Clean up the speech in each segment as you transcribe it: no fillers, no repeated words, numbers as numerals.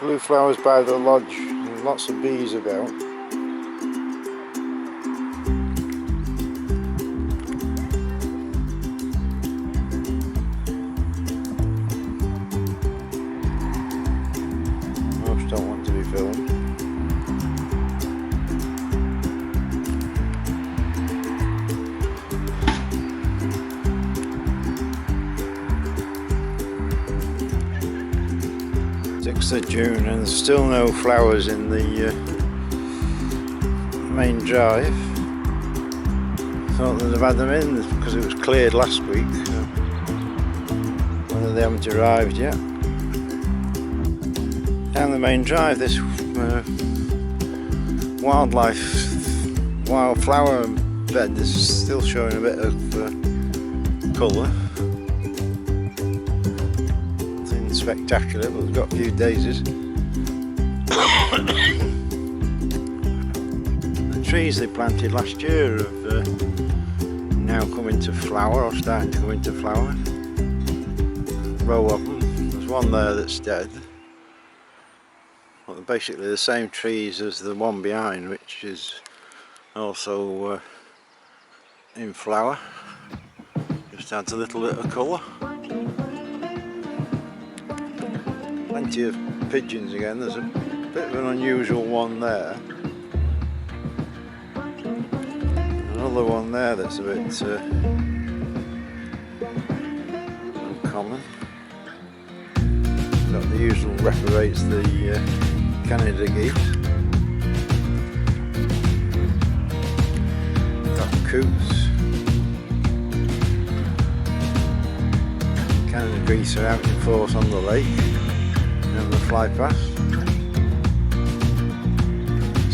Blue flowers by the lodge, and lots of bees about. Most don't want to be filmed. Of June, and there's still no flowers in the main drive. Thought they'd have had them in because it was cleared last week. Whether they haven't arrived yet. Down the main drive, this wildflower bed is still showing a bit of colour. Spectacular, but we've got a few daisies. The trees they planted last year have now come into flower, or starting to come into flower. A row of them. There's one there that's dead. Well, they're basically the same trees as the one behind, which is also in flower. Just adds a little bit of colour. Plenty of pigeons again. There's a bit of an unusual one there. Another one there that's a bit uncommon. Got the usual reprobates, the Canada geese. Got coots. Canada geese are out in force on the lake. And the fly past.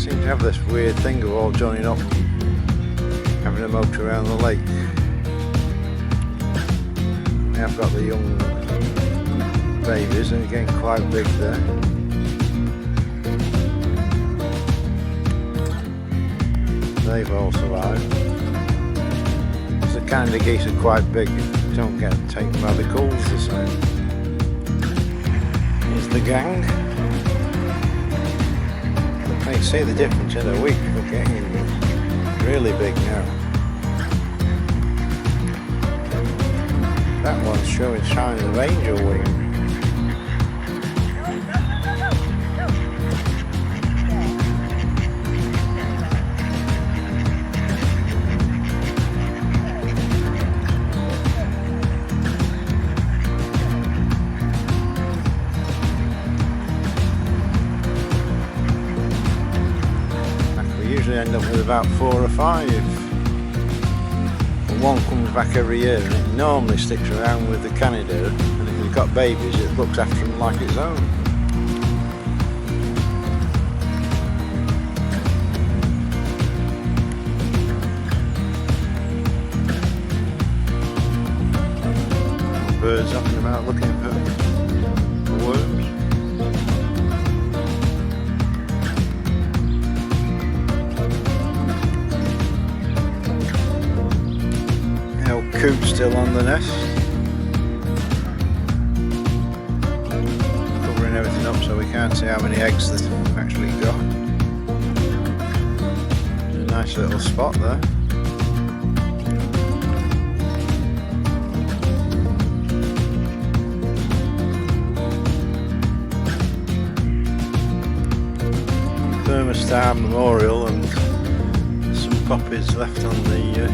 Seem to have this weird thing of all joining up, having a motor around the lake. We have got the young babies, and they're getting quite big there. They've all survived. The Canada geese are quite big. You don't get to take them by the calls the same. Here's the gang. You can see the difference in a week. They're getting really big now. That one's showing signs of angel wing. End up with about 4 or 5. But one comes back every year, and it normally sticks around with the Canada, and if you've got babies it looks after them like its own. Birds up and about looking for worms. Coop still on the nest, covering everything up so we can't see how many eggs they've actually got. There's a nice little spot there. Thermostar Memorial and some poppies left on the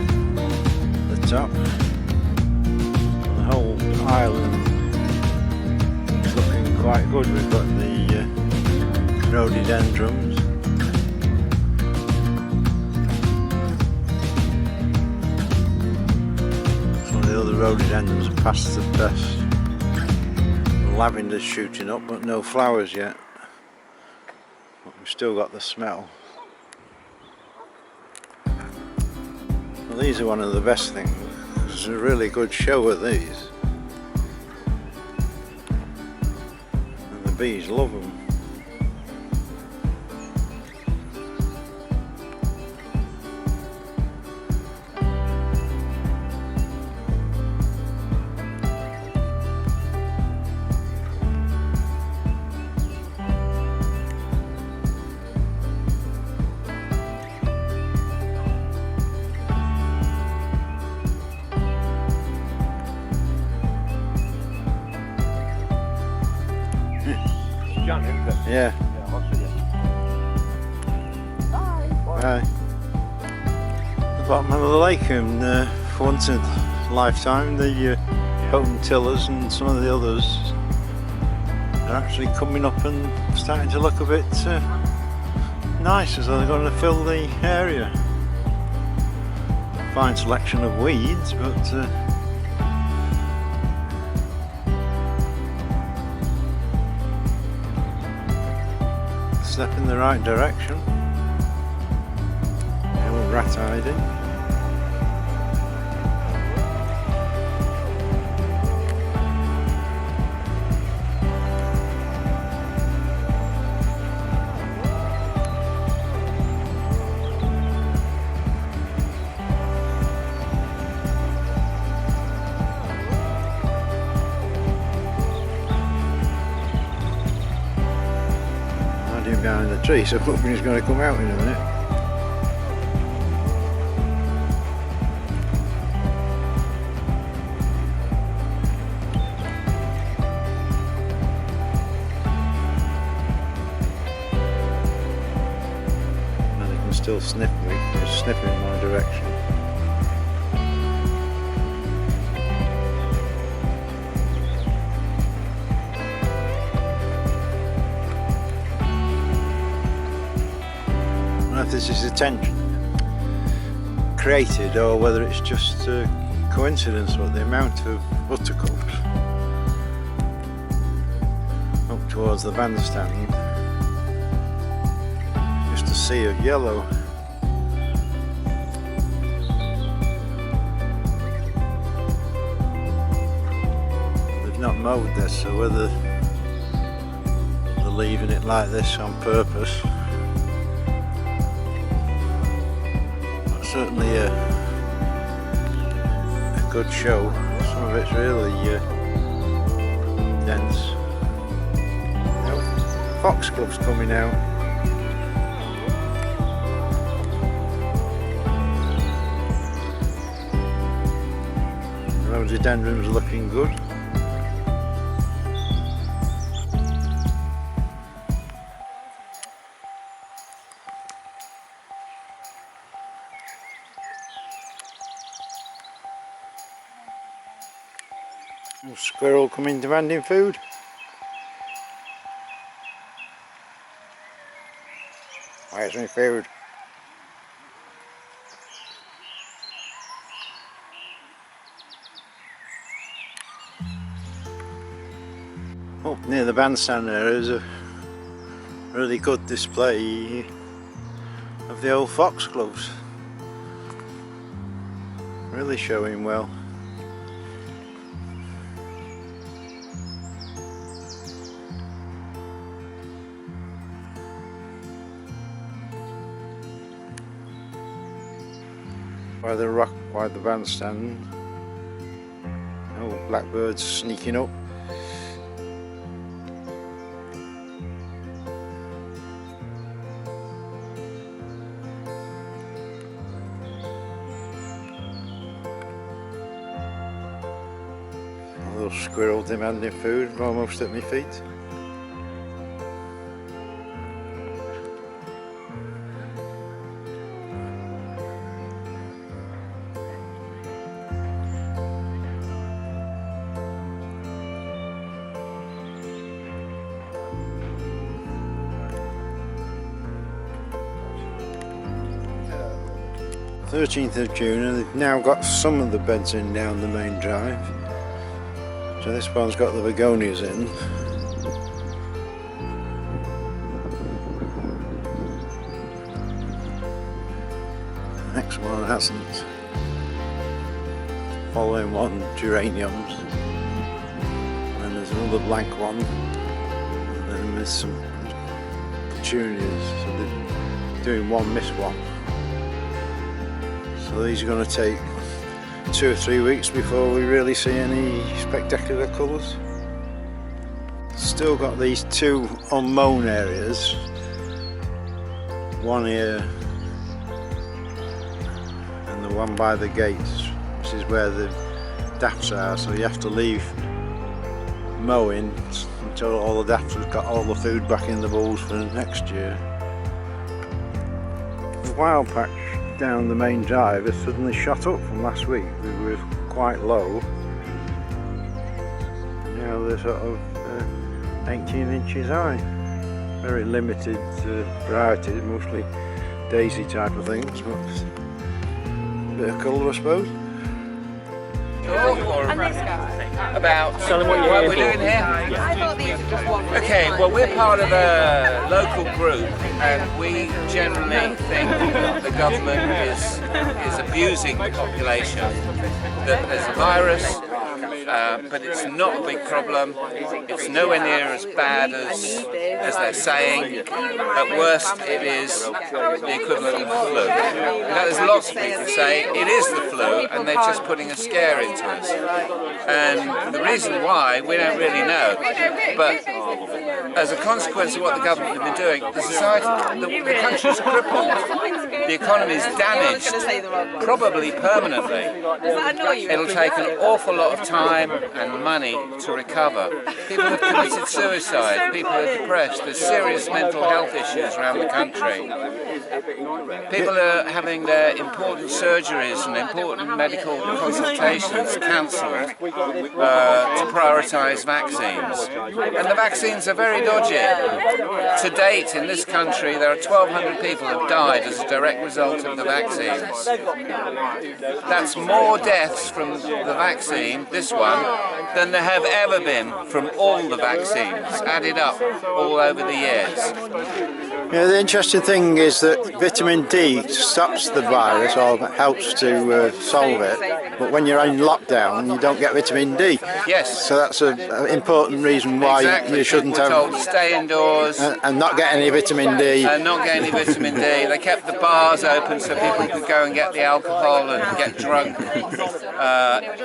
top. The whole island is looking quite good. We've got the rhododendrons. Some of the other rhododendrons are past the best. The lavender's shooting up, but no flowers yet. But we've still got the smell. Well, these are one of the best things. There's a really good show of these. And the bees love them. can, isn't it? Yeah. Yeah, I'll see you. Right. The bottom of the lake, and for once in a lifetime, the Houghton Tillers and some of the others are actually coming up and starting to look a bit nice, as though they're going to fill the area. Fine selection of weeds, but step in the right direction. No rat hiding. Behind the tree, so hoping he's going to come out in a minute. And he can still sniff me, he's sniffing in my direction. If this is attention created or whether it's just a coincidence, but the amount of buttercups up towards the bandstand, just a sea of yellow. They've not mowed this, so whether they're leaving it like this on purpose. Certainly a good show. Some of it's really dense. Foxglove's coming out. Rhododendrons looking good. Squirrel coming demanding food. Where's my food? Up near the bandstand there is a really good display of the old foxgloves. Really showing well. By the rock, by the bandstand. Oh, blackbirds sneaking up. A little squirrel demanding food, almost at my feet. The 13th of June, and they've now got some of the beds in down the main drive. So this one's got the begonias in. The next one hasn't. Following one, geraniums. And there's another blank one. And then there's some petunias. So they're doing one, miss one. So these are going to take 2 or 3 weeks before we really see any spectacular colours. Still got these 2 unmown areas, one here and the one by the gates. This is where the dafts are, so you have to leave mowing until all the daft has got all the food back in the bowls for next year. The wild patch down the main drive has suddenly shot up from last week. We were quite low. Now they're sort of 18 inches high. Very limited variety, mostly daisy type of things, but a bit of colour I suppose. About selling what we're doing here. Okay, well we're part of a local group and we generally think that the government is abusing the population, that there's a virus, but it's not a big problem. It's nowhere near as bad as they're saying. At worst it is the equivalent of the flu. Now there's lots of people say it is the flu and they're just putting a scare into us. And the reason why, we don't really know. But as a consequence of what the government have been doing, the society, the country's crippled. The economy is damaged, probably permanently. It'll take an awful lot of time and money to recover. People have committed suicide, people are depressed, there's serious mental health issues around the country. People are having their important surgeries and important medical consultations cancelled to prioritise vaccines. And the vaccines are very dodgy. To date in this country there are 1,200 people who have died as a direct result of the vaccines. That's more deaths from the vaccine, this one, than there have ever been from all the vaccines, added up all over the years. Yeah, the interesting thing is that vitamin D stops the virus or helps to solve it, but when you're in lockdown you don't get vitamin D. Yes. So that's an important reason why you shouldn't We're told to stay indoors and not get any vitamin D. And not get any vitamin D. They kept the bars open so people could go and get the alcohol and get drunk.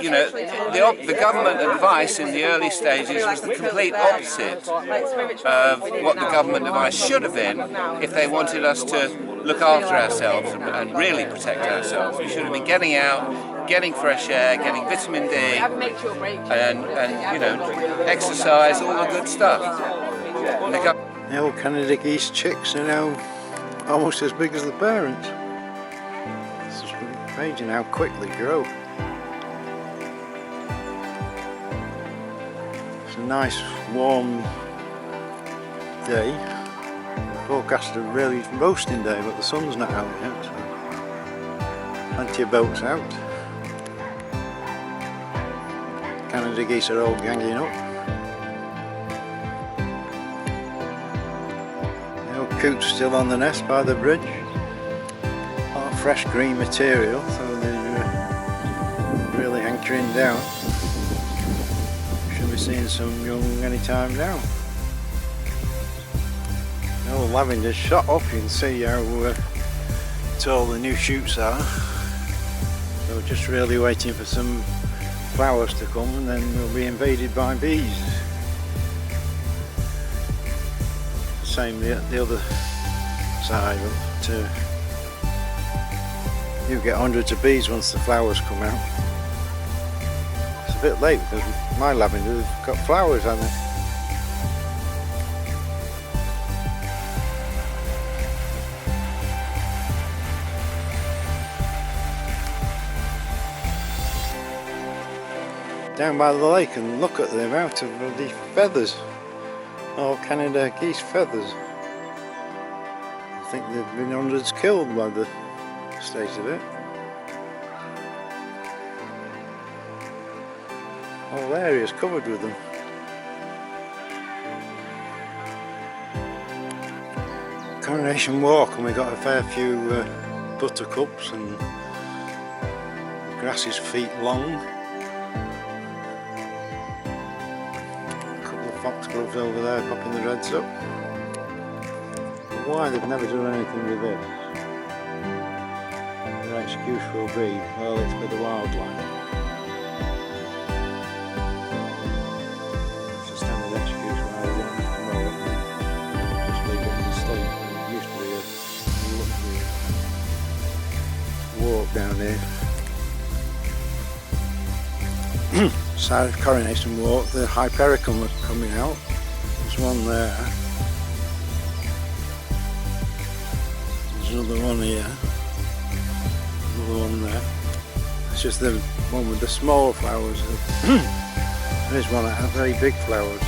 You know, the government advice in the early stages was the complete opposite of what the government advice should have been if they wanted us to look after ourselves and really protect ourselves. We should have been getting out, getting fresh air, getting vitamin D, and you know, exercise, all the good stuff. The old Canada geese chicks are now almost as big as the parents. It's just amazing how quick they grow. It's a nice warm day. Forecast a really roasting day, but the sun's not out yet, so plenty of boats out. Canada geese are all ganging up. The old coot's still on the nest by the bridge. All fresh green material, so they're really anchoring down. Should be seeing some young any time now. The old lavender's shot up, you can see how tall the new shoots are. So just really waiting for some flowers to come and then we'll be invaded by bees. Same the other side, but you get hundreds of bees once the flowers come out. It's a bit late because my lavender has got flowers on it. Down by the lake and look at the amount of bloody feathers. All Canada geese feathers. I think they've been hundreds killed by the state of it. Whole area's covered with them. Coronation Walk, and we got a fair few buttercups, and the grass is feet long. Foxgloves over there popping the reds up. But why they've never done anything with this? Their excuse will be, well, it's for the wildlife. It's a standard excuse why they don't have to mow it and just leave it in the state. It used to be a walk down here. Side of Coronation Walk, the Hypericum was coming out. There's one there. There's another one here. Another one there. It's just the one with the small flowers. There's one that has very big flowers.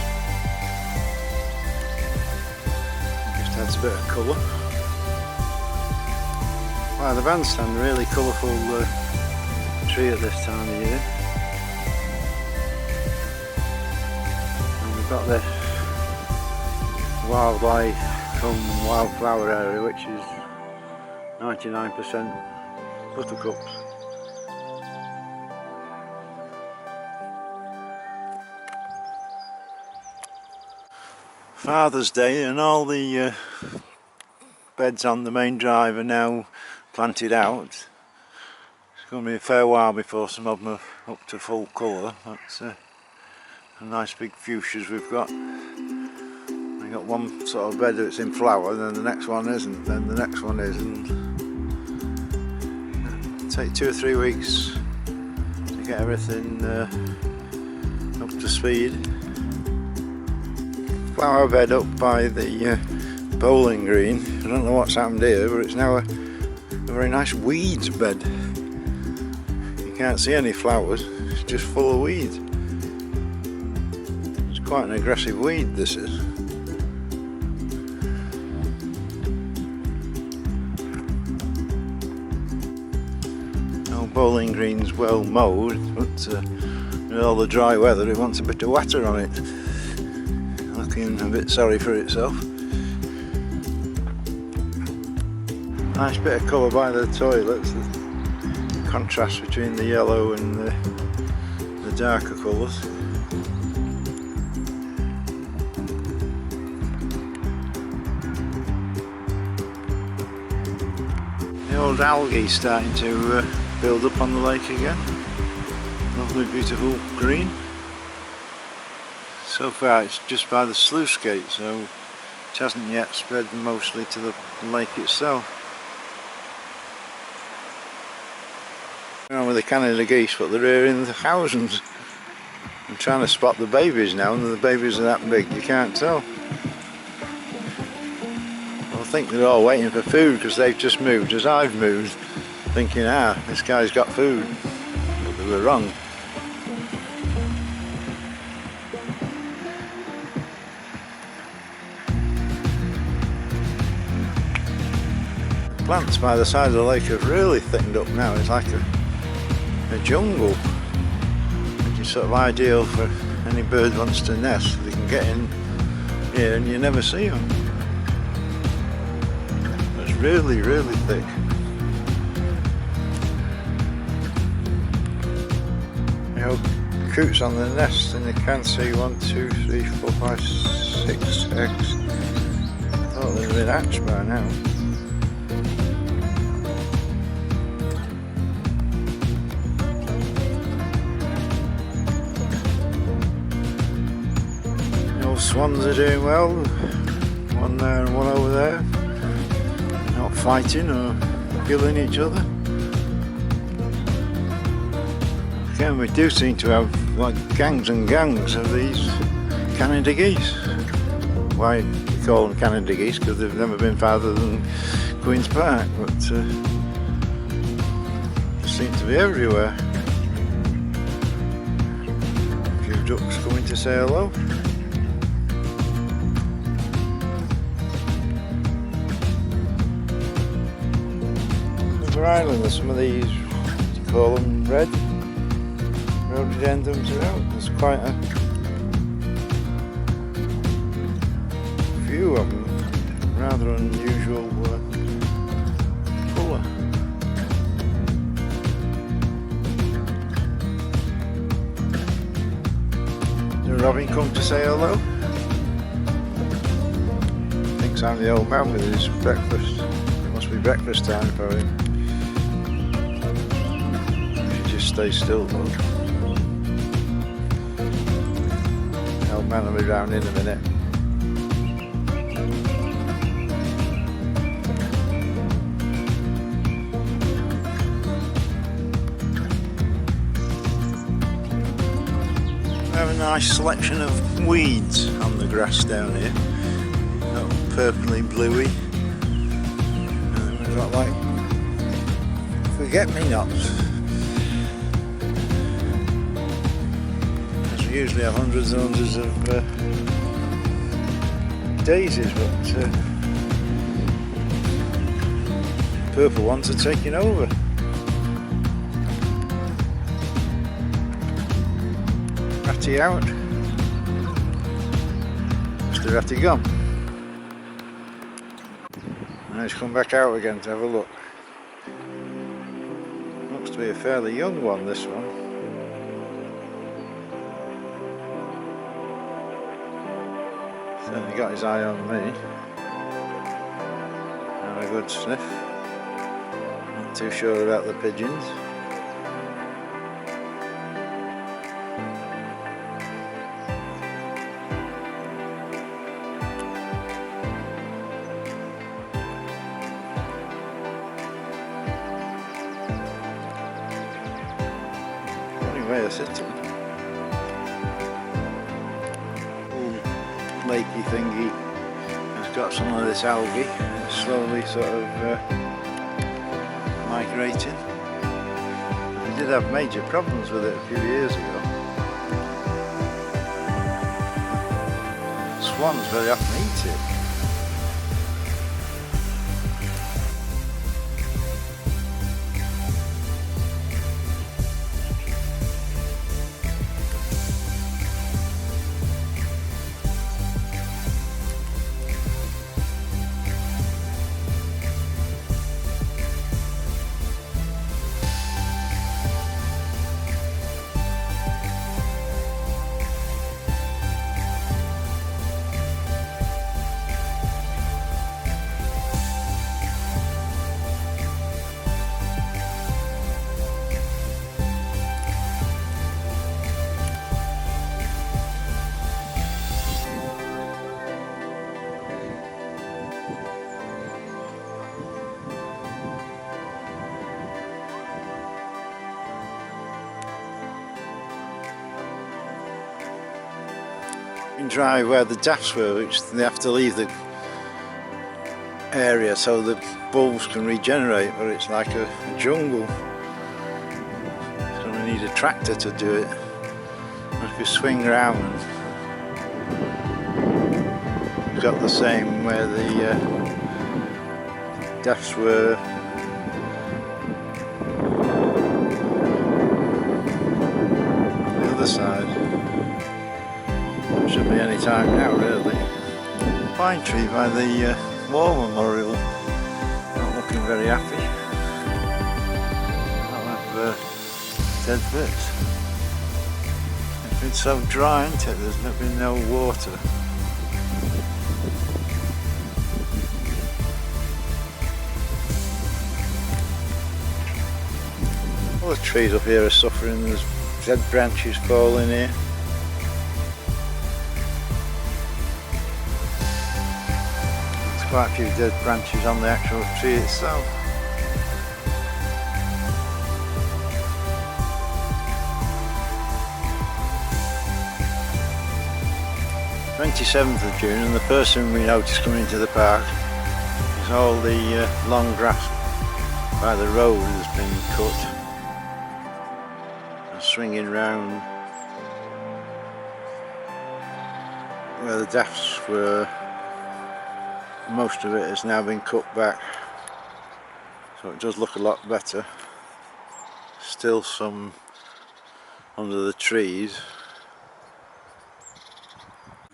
Just adds a bit of colour. Wow, the bandstand, really colourful tree at this time of year. And we've got this wildlife come wildflower area, which is 99% buttercups. Father's Day, and all the beds on the main drive are now planted out. It's going to be a fair while before some of them are up to full colour. That's a nice big fuchsias we've got. We've got one sort of bed that's in flower, then the next one isn't, then the next one is, and it'll take 2 or 3 weeks to get everything up to speed. Flower bed up by the bowling green. I don't know what's happened here, but it's now a very nice weeds bed. You can't see any flowers, it's just full of weeds. It's quite an aggressive weed, this is. Our bowling green's well mowed, but with all the dry weather it wants a bit of water on it. Looking a bit sorry for itself. Nice bit of colour by the toilets, the contrast between the yellow and the darker colours. The old algae starting to build up on the lake again. Lovely beautiful green. So far it's just by the sluice gate, so it hasn't yet spread mostly to the lake itself. On with the Canada geese, but they're here in the thousands. I'm trying to spot the babies now, and the babies are that big you can't tell. I think they're all waiting for food because they've just moved as I've moved, thinking, this guy's got food. But they were wrong. Plants by the side of the lake have really thickened up now. It's like a jungle, which is sort of ideal for any bird wants to nest. They can get in here and you never see them. It's really, really thick. You know, coots on the nest, and you can see 1, 2, 3, 4, 5, 6 eggs. I thought they'd been hatched by now. Swans are doing well, one there and one over there, not fighting or killing each other. Again, we do seem to have like gangs and gangs of these Canada geese. Why we call them Canada geese? Because they've never been farther than Queen's Park, but they seem to be everywhere. A few ducks coming to say hello. Island, there's some of these, what do you call them, rhododendrons are out. There's quite a few of them, rather unusual colour. Did Robin come to say hello? Thinks I'm the old man with his breakfast. It must be breakfast time for him. Stay still though. The old man will be round in a minute. have a nice selection of weeds on the grass down here. Purpley bluey. And then we've got like forget-me-nots. We usually have hundreds and hundreds of daisies, but purple ones are taking over. Ratty out. Must have ratty gone. Now he's come back out again to have a look. Looks to be a fairly young one, this one. Certainly got his eye on me. Have a good sniff. Not too sure about the pigeons. Way of sitting. Lakey thingy has got some of this algae. It's slowly sort of migrating. We did have major problems with it a few years ago. Swans very often eat it. Dry where the daffs were, which they have to leave the area so the bulbs can regenerate, but it's like a jungle, so we need a tractor to do it. And if you swing around, we've got the same where the daffs were. The other side. Should be any time now, really. Pine tree by the war memorial, not looking very happy. I'll have dead bits. It's been so dry, hasn't it? There's been no water. All the trees up here are suffering. There's dead branches falling here. Quite a few dead branches on the actual tree itself. (27th of June), and the first thing we noticed coming into the park is all the long grass by the road has been cut and swinging round where the daffs were. Most of it has now been cut back, so it does look a lot better. Still some under the trees.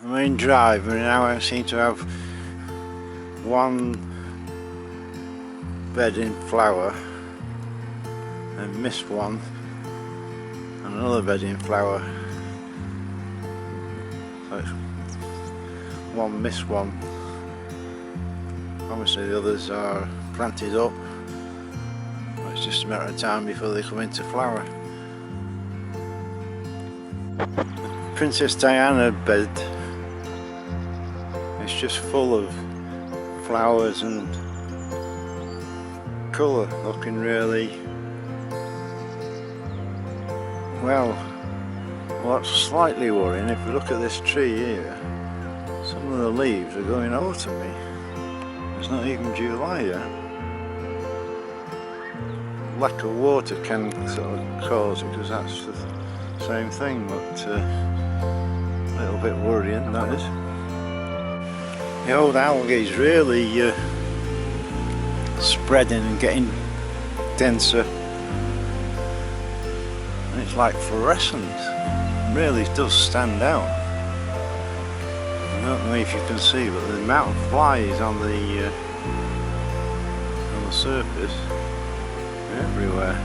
The main drive, we now seem to have one bed in flower and missed one, and another bed in flower. So it's one missed one. Obviously the others are planted up, but it's just a matter of time before they come into flower. The Princess Diana bed is just full of flowers and colour, looking really well What's slightly worrying, if we look at this tree here, some of the leaves are going autumny. It's not even July yet. Lack of water can sort of cause it, because that's the same thing, but a little bit worrying, that is. The old algae is really spreading and getting denser. And it's like fluorescent. It really does stand out. I don't know if you can see, but the amount of flies on the surface are everywhere.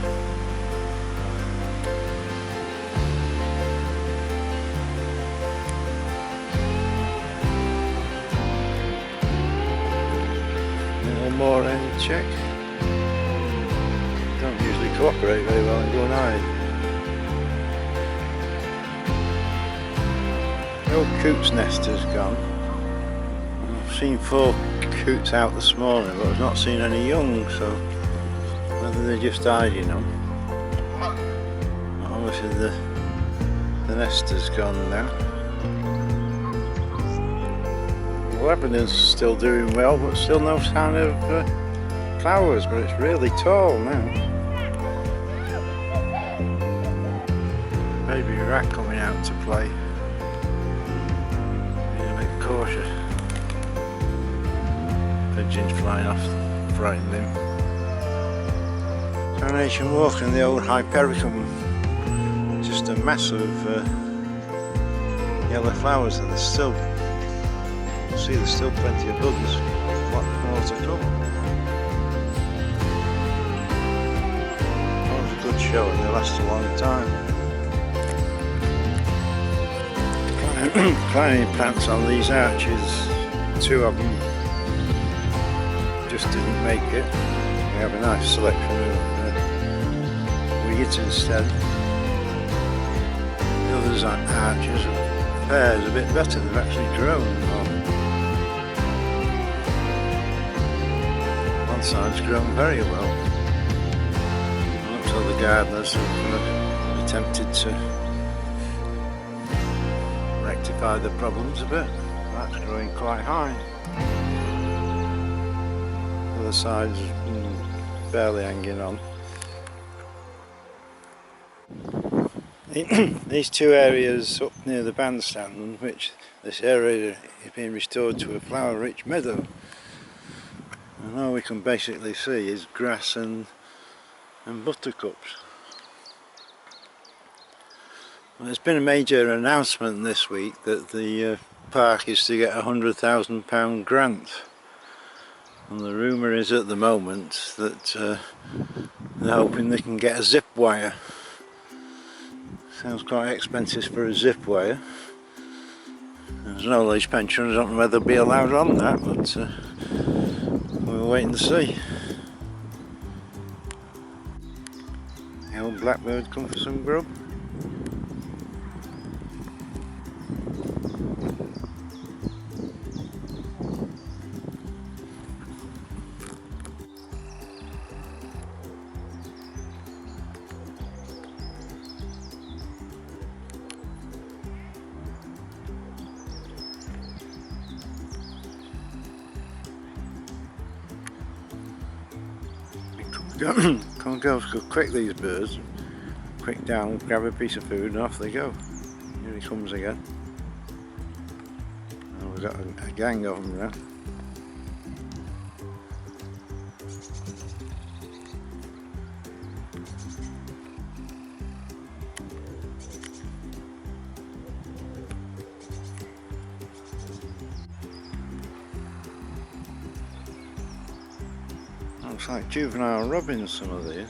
A little more end check. Don't usually cooperate very well in going hide. The old coot's nest has gone. I've seen 4 coots out this morning, but I've not seen any young, so whether they're just hiding them. Obviously the nest has gone now. Lebanon's still doing well, but still no sign of flowers, but it's really tall now. Baby rat coming out to play. Cautious. Pigeons flying off, frightened him. Carnation Walk and the old Hypericum, just a mess of yellow flowers, and there's still, see, there's still plenty of buds. What more to come? That was a good show, and they last a long time. Climbing plants on these arches, 2 of them just didn't make it. We have a nice selection of weeds instead. The others are arches and pears a bit better, they've actually grown. One side's grown very well. Looks like the gardeners have attempted to rectify the problems a bit. That's growing quite high. The other side's barely hanging on. These 2 areas up near the bandstand, which this area is being restored to a flower-rich meadow, and all we can basically see is grass and buttercups. Well, there's been a major announcement this week that the park is to get a £100,000 grant, and the rumour is at the moment that they're hoping they can get a zip wire. Sounds quite expensive for a zip wire. There's no age pension, I don't know whether they'll be allowed on that, but we'll wait and see. The old blackbird come for some grub. Can't go quick, these birds. Quick down, grab a piece of food and off they go. Here he comes again. Oh, we've got a gang of them now. Looks like juvenile robins, some of these.